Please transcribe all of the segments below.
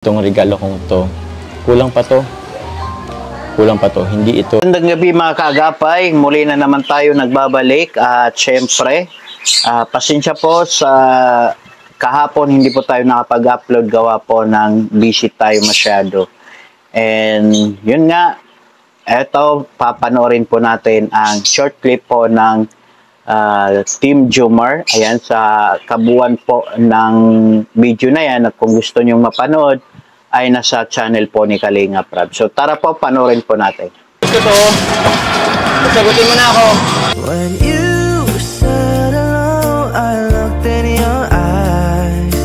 Itong regalo kong to, kulang pa to. Kulang pa to, hindi ito. Magandang gabi mga kaagapay, muli na naman tayo nagbabalik at syempre, pasensya po sa kahapon hindi po tayo nakapag-upload gawa po ng busy tayo masyado. And yun nga, eto papanoorin po natin ang short clip po ng Team Jomar. Ayan, sa kabuuan po ng video na yan at kung gusto nyong mapanood, ay nasa channel po ni Kalinga Prab. So tara po, panoorin po natin. Gusto to, sagutin mo na ako. When you said hello, I looked in your eyes.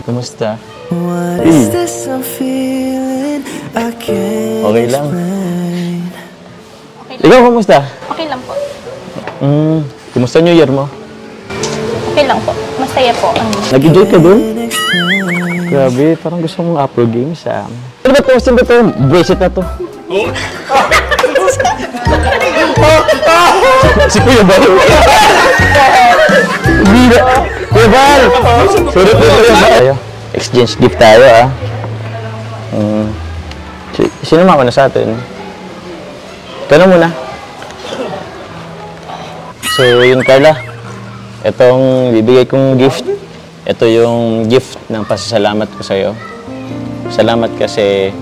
Kumusta? What is this I'm feeling? I can't Okay lang. explain. Ikaw, kumusta? Okay lang po. Kumusta New Year mo? Okay lang po. Masaya po. Nag-enjoy ka dun? Grabe, parang gusto mong Apple Games ah. Ano ba question ba ito? Bracelet na to. Si Kuya Bal. Hindi na. Kuya Bal! Sorry po Kuya Bal. Exchange gift tayo ah. Sino mauna sa atin? Tanong muna. So yun Carla, itong bibigay kong gift, ito yung gift ng pasasalamat ko sa'yo. Salamat kasi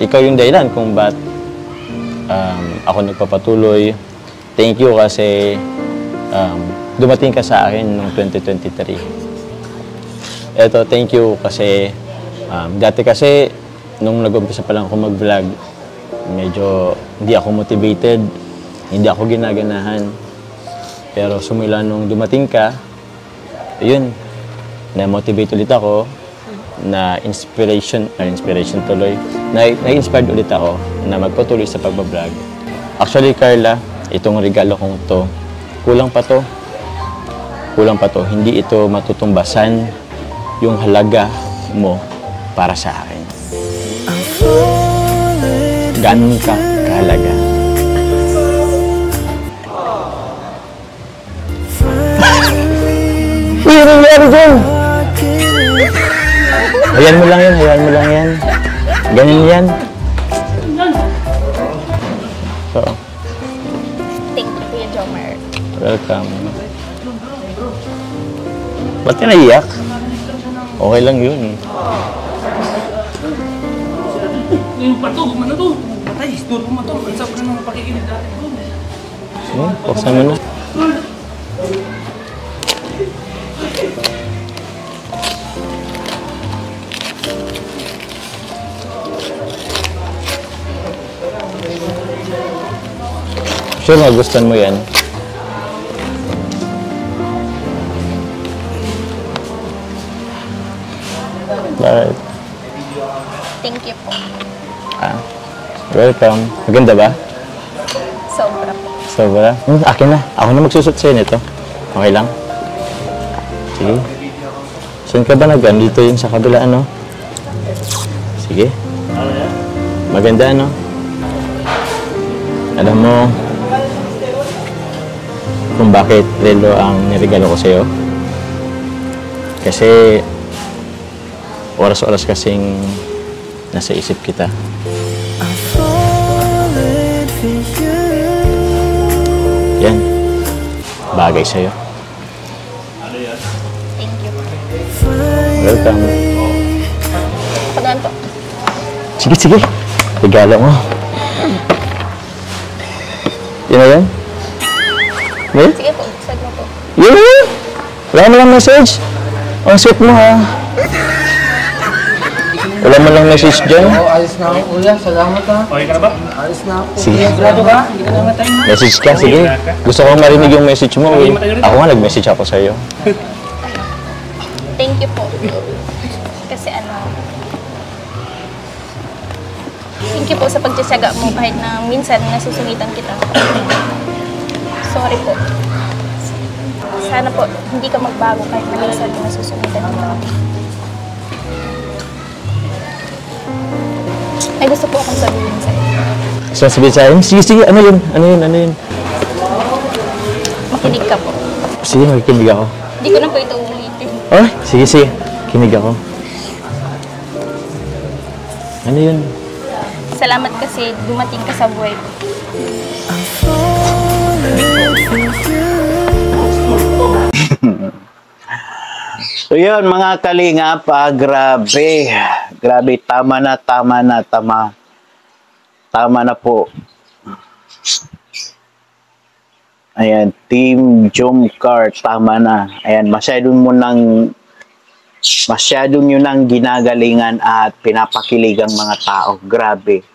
ikaw yung dahilan kung ba't ako nagpapatuloy. Thank you kasi dumating ka sa akin noong 2023. Ito, thank you kasi dati kasi nung nag-umpisa pa lang ako mag-vlog, medyo hindi ako motivated. Hindi ako ginaganahan. Pero sumula nung dumating ka, yun, na-motivate ulit ako, na-inspiration tuloy. Na-inspired ulit ako na magpatuloy sa pagbablog. Actually, Carla, itong regalo kong to, kulang pa to. Kulang pa to. Hindi ito matutumbasan yung halaga mo para sa akin. Ganun ka kahalaga. Ano nangyari dyan? Hayaan mo lang yan, hayaan mo lang yan. Ganyan yan. So, Thank you, Kuya Jomar. welcome. Ba't ka naiyak? Okay lang yun. Yung pato, ano to? Patay, store mo to. Ang sabi ng pakikinig natin to. Buksan mo na. Sure, magustuhan mo yan. Bakit? Thank you po. Welcome. Maganda ba? Sobra po. Sobra? Akin na. Ako na magsusot sa'yo nito. Okay lang? Sige. Saan ka ba nag-ano? Dito yun sa kabila, ano? Sige. Maganda, ano? Alam mo kung bakit relo ang niregalo ko sa'yo? Kasi oras-oras kasing nasa isip kita. Yan. Bagay sa'yo. Thank you. Welcome. Pagano po? Sige, sige. Regalo mo. Yun na yan? Yan? Sige po, sag mo po. Yun na yan? Wala mo lang message. Ang sweet mo ha. Wala mo lang message dyan. Ayos na ako, kuya. Salamat ha. Okay ka na ba? Ayos na ako. Sige. Grado ka? Hindi ka namatay na. Message ka, sige. Gusto kong marinig yung message mo. Eh. Ako nga, nag-message ako sa'yo. Thank you po. Kasi thank you po sa pagtsatsaga mo kahit na minsan nasusungitan kita. Sorry po. Sana po hindi ka magbago kahit na minsan nasusungitan kita. Ay, gusto po akong sabihin sa'yo. sasabihin sa akin, sige, sige, ano yun? Ano yun? Ano yun? Makinig ka po. Sige, makikinig ako. Hindi ko na po ito uulitin. Oh, sige, sige. Kinig ako. Ano yun? Salamat kasi dumating ka sa buhay ko. So yun, mga kalingap, grabe. Grabe, tama na, tama na, tama. Tama na po. Ayan, Team Jomcar, tama na. Ayan, masyadong nyo nang ginagalingan at pinapakilig ang mga tao. Grabe.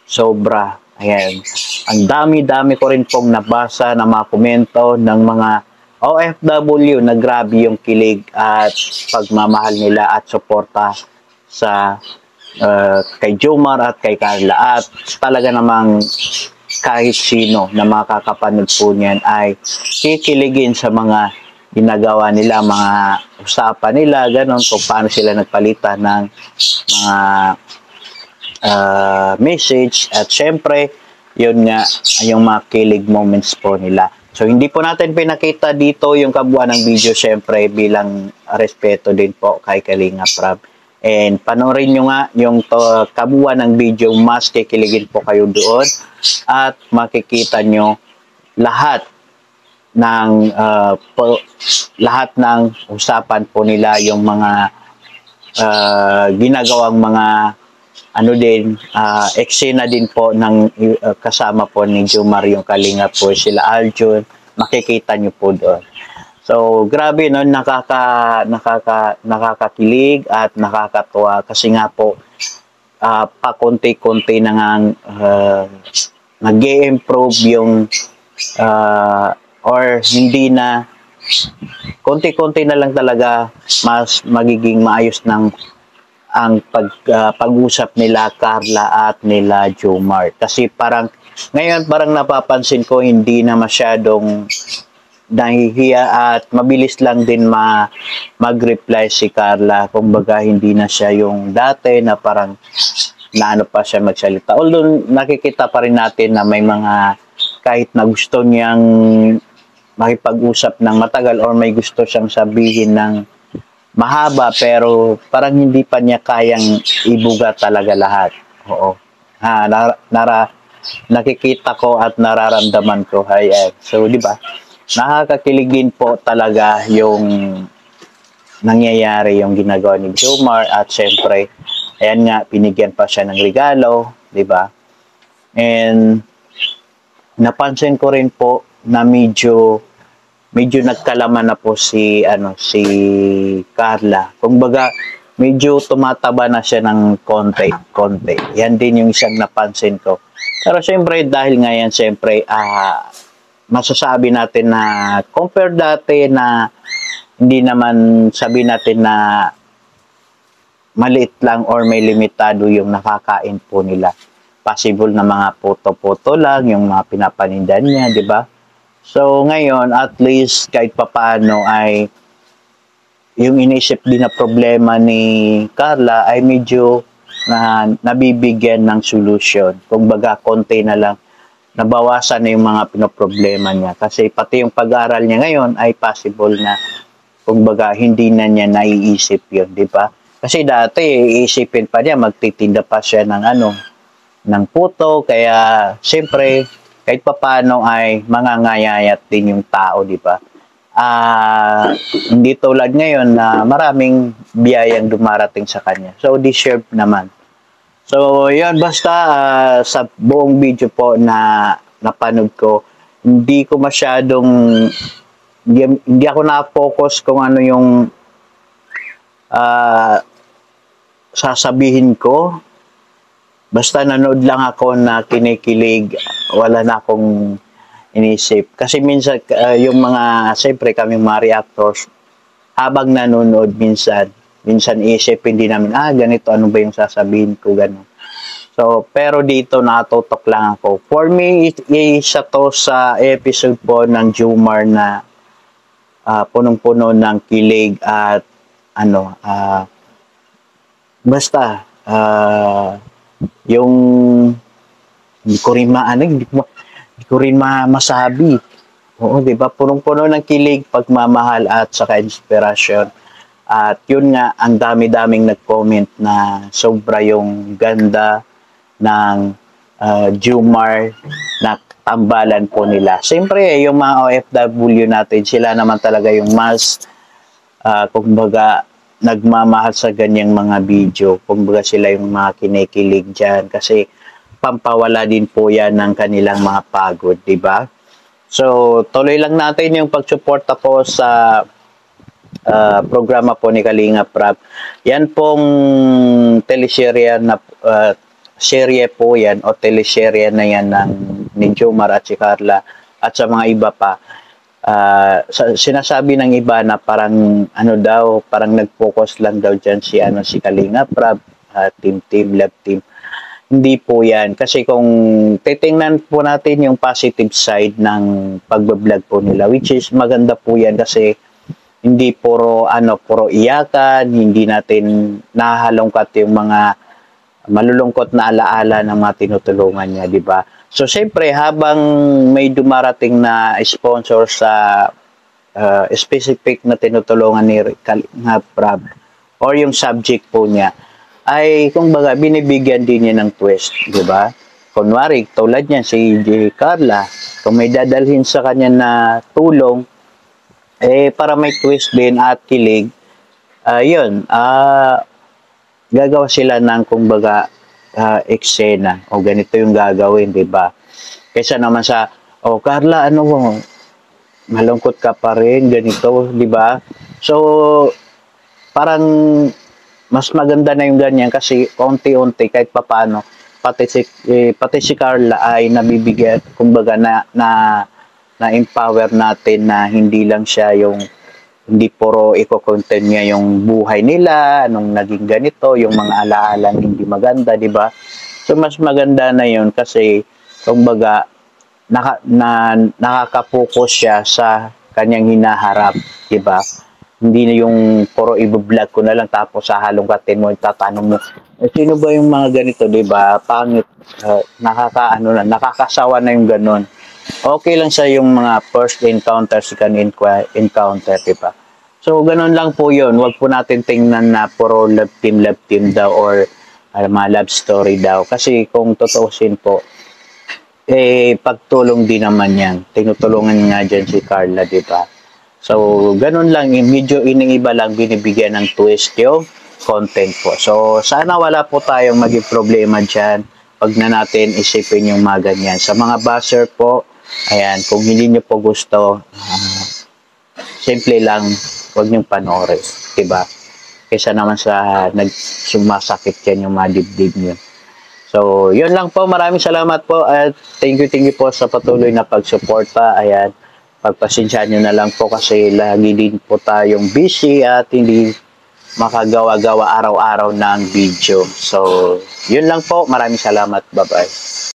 Sobra. Ayan. Ang dami-dami ko rin pong nabasa na mga komento ng mga OFW na grabe yung kilig at pagmamahal nila at suporta sa kay Jomar at kay Carla. At talaga namang kahit sino na makakapanood po niyan ay kikiligin sa mga ginagawa nila, mga usapan nila, ganon, kung paano sila nagpalitan ng mga message. At syempre, yun nga, yung mga kilig moments po nila. So, hindi po natin pinakita dito yung kabuuan ng video, syempre, bilang respeto din po kay Kalinga Prab. And panoorin nyo nga yung kabuuan ng video, mas kikiligin po kayo doon at makikita nyo lahat ng usapan po nila, yung mga ginagawang mga eksena din po ng kasama po ni Jomar, yung Kalinga po, sila Aljun, makikita nyo po doon. So, grabe, no? Nakakakilig at nakakatuwa kasi nga po, pakunti-kunti na nga nag-i-improve yung or hindi na, konti-konti na lang talaga mas magiging maayos ng ang pag-usap nila Carla at nila Jomar. Kasi ngayon parang napapansin ko hindi na masyadong nahihiya at mabilis lang din mag-reply si Carla. Kumbaga hindi na siya yung dati na parang naano pa siya magsalita. Although nakikita pa rin natin na may mga kahit na gusto niyang makipag-usap ng matagal or may gusto siyang sabihin ng mahaba, pero parang hindi pa niya kayang ibuga talaga lahat. Oo. Nakikita ko at nararamdaman ko. So, di ba? Nakakakiligin po talaga yung nangyayari, yung ginagawa ni Jomar. At syempre, ayan nga, pinigyan pa siya ng regalo. Di ba? And napansin ko rin po na medyo nagkalaman na po si Carla. Kumbaga, medyo tumataba na siya ng konti. Yan din yung isang napansin ko. Pero siyempre, dahil nga yan, siyempre, masasabi natin na compare dati na hindi naman sabi natin na maliit lang or may limitado yung nakakain po nila. Possible na mga puto-puto lang, yung mga pinapanindan niya, di ba? So, ngayon, at least, kahit papaano ay yung inisip din na problema ni Carla ay medyo nabibigyan ng solution. Kumbaga, konti na lang, nabawasan na yung mga pinoproblema niya. Kasi pati yung pag-aaral niya ngayon ay possible na, kumbaga, hindi na niya naiisip yun, di ba? Kasi dati, iisipin pa niya, magtitinda pa siya ng puto. Kaya, siyempre, kahit papaano ay mangangayayat din yung tao, di ba? Hindi tulad ngayon na maraming biyayang dumarating sa kanya. So, deserve naman. So, yun, basta sa buong video po na napanood ko, hindi ako na-focus kung ano yung sasabihin ko. Basta nanood lang ako na kinikilig, wala na akong inisip. Kasi minsan, yung mga, siyempre kaming mga reactors, habang nanonood minsan isipin din namin, ganito, ano ba yung sasabihin ko, gano'n. So, pero dito nakatutok lang ako. For me, isa to sa episode po ng Jomar na punong-puno ng kilig at basta, yung hindi ko rin hindi ko rin masabi. Oo, di ba? Punong-puno ng kilig, pagmamahal at saka inspirasyon. At yun nga, ang dami-daming nag-comment na sobra yung ganda ng Jumar na tambalan po nila. Siyempre, yung mga OFW natin, sila naman talaga yung mas, kumbaga, nagmamahal sa ganyang mga video. Kumbaga sila yung mga kinikilig dyan. Kasi pampawala din po yan ng kanilang mga pagod, di ba? So, tuloy lang natin yung pagsuporta po sa programa po ni Kalinga Prab. Yan pong teleserye na serye po yan o teleserye na yan ni Jomar at si Carla at sa mga iba pa. Sinasabi ng iba na parang parang nag-focus lang daw dyan si Kalinga Prab, team, love team. Hindi po yan. Kasi kung titingnan po natin yung positive side ng pagbablog po nila, which is maganda po yan kasi hindi puro iyakan, hindi natin nahahalongkat yung mga malulungkot na alaala ng mga tinutulungan niya, di ba? So, siyempre, habang may dumarating na sponsor sa specific na tinutulungan ni Kalinga Prab or yung subject po niya, ay kumbaga binibigyan din niya ng twist, di ba? Kunwari, tulad niyan si Carla, kung may dadalhin sa kanya na tulong, para may twist din at kilig, gagawa sila ng kumbaga eksena o ganito yung gagawin, di ba? Kaysa naman sa, Carla, malungkot ka pa rin, ganito, di ba? So, parang mas maganda na yung ganyan kasi unti-unti kahit papaano pati si Carla ay nabibigyan kumbaga na empower natin na hindi lang siya hindi puro iko-content niya yung buhay nila, anong naging ganito, yung mga alaala hindi maganda, di ba? So mas maganda na yun kasi kumbaga nakaka-focus siya sa kanyang hinaharap, di ba? Hindi na yung puro i-vlog ko na lang tapos hahalongkatin mo, tatanong mo, sino ba yung mga ganito, di ba? Pangit, nakakasawa na yung ganon. Okay lang sa yung mga first encounter, second encounter, di ba? So, ganon lang po yun. Huwag po natin tingnan na puro love team daw or mga love story daw. Kasi kung tutuusin po, pagtulong din naman yan. Tinutulungan nga dyan si Carla, di ba? So, ganun lang, medyo iba lang binibigyan ng twist yung content po. So, sana wala po tayong maging problema dyan pag na natin isipin yung mga ganyan. Sa mga basher po, ayan, kung hindi nyo po gusto, simple lang, huwag nyong panoorin, diba? Kaysa naman sa sumasakit yan yung mga dibdib nyo. So, yun lang po. Maraming salamat po at thank you po sa patuloy na pagsuporta. Ayan. Pagpasensyahan nyo na lang po kasi lagi din po tayong busy at hindi makagawa-gawa araw-araw ng video. So, yun lang po. Maraming salamat. Bye-bye.